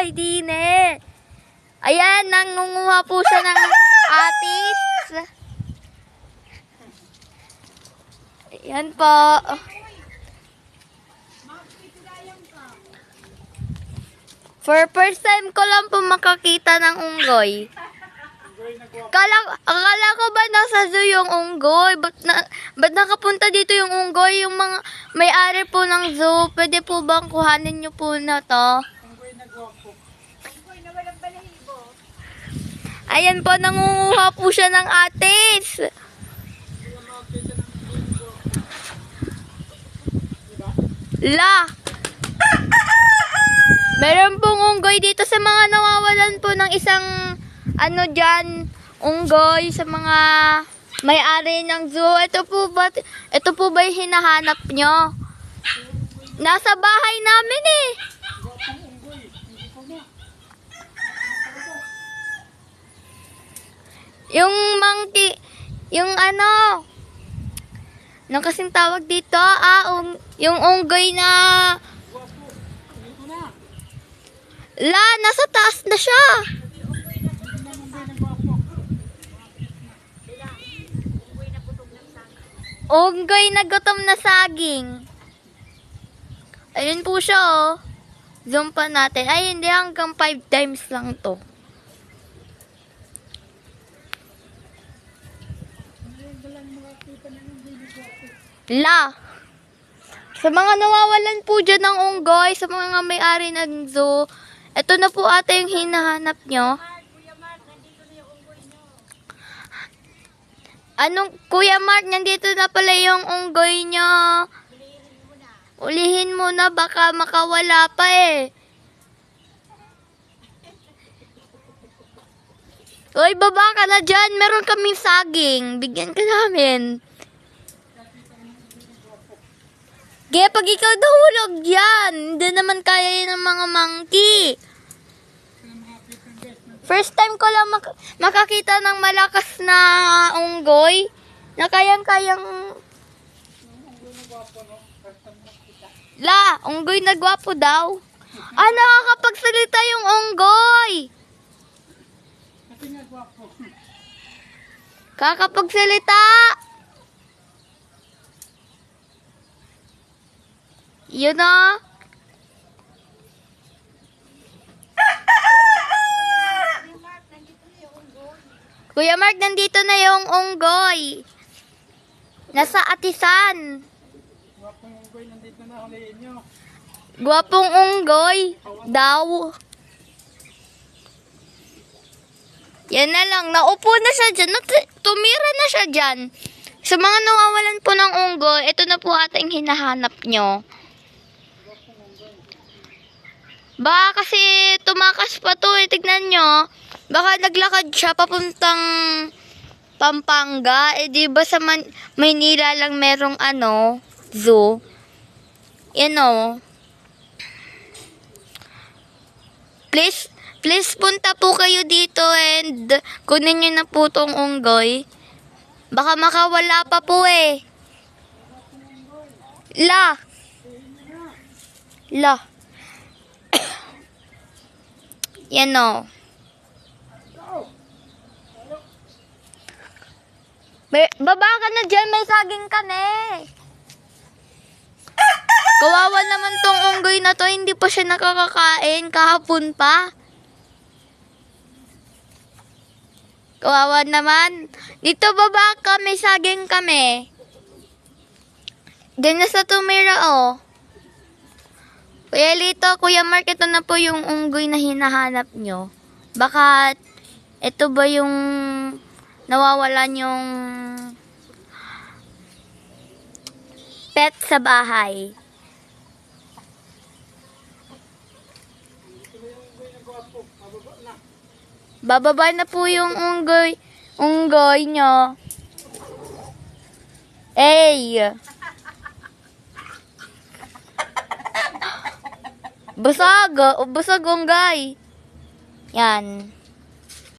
unggoy, dine. Ayan, nangunguha po siya ng atis. Ayan po. For first time ko lang po makakita ng unggoy. Akala ko ba nasa zoo yung unggoy? Ba't nakapunta dito yung unggoy? Yung mga may-ari po ng zoo, pwede po bang kuhanin nyo po na to? Ayan po, nangunguha po siya ng atis. La! Meron pong unggoy dito sa mga nawawalan po ng isang dyan, unggoy sa mga may-ari ng zoo. Ito po ba yung hinahanap nyo? Nasa bahay namin eh. Yung monkey, yung nang kasing tawag dito, yung unggoy na la, nasa taas na siya. Unggoy na gutom na saging. Ayun po siya, oh. Zoom pa natin. Ay, hindi, hanggang 5 times lang to. La. Sa mga nawawalan po dyan ng unggoy, sa mga may-ari ng zoo, ito na po ata yung hinahanap nyo. Kuya Mark, nandito na pala yung unggoy nyo. Ulihin mo na, baka makawala pa eh. Uy, baba ka na dyan. Meron kaming saging. Bigyan ka namin. Kaya pag ikaw nahulog yan, hindi naman kaya yan ng mga monkey. First time ko lang makakita ng malakas na unggoy na kayang-kayang... La, unggoy na gwapo daw. Nakakapagsalita yung unggoy. Kakapagsalita. Yun na. Kuya Mark, nandito na yung unggoy. Nasa atisan. Gwapong unggoy, nandito na, huliin nyo. Gwapong unggoy daw. Yan na lang, naupo na siya dyan. Tumira na siya dyan. Sa mga nawawalan po ng unggoy, ito na po ating hinahanap nyo. Baka kasi tumakas pa to eh. Tignan nyo. Baka naglakad siya papuntang Pampanga. Diba sa Maynila lang merong zoo. Yan o. Please punta po kayo dito and kunin nyo na po tong unggoy. Baka makawala pa po eh. La. Yan o. Baba ka na dyan, may saging ka na eh. Kawawa naman tong unggoy na to, hindi pa siya nakakakain, kahapon pa. Kawawa naman. Dito baba ka, may saging kami. Diyan na sa tumira oh. Kuya Lito, Kuya Mark, ito na po yung unggoy na hinahanap nyo. Baka ito ba yung nawawalan yung pet sa bahay? Bababa na po yung unggoy nyo. Hey! Busag unggoy. Yan.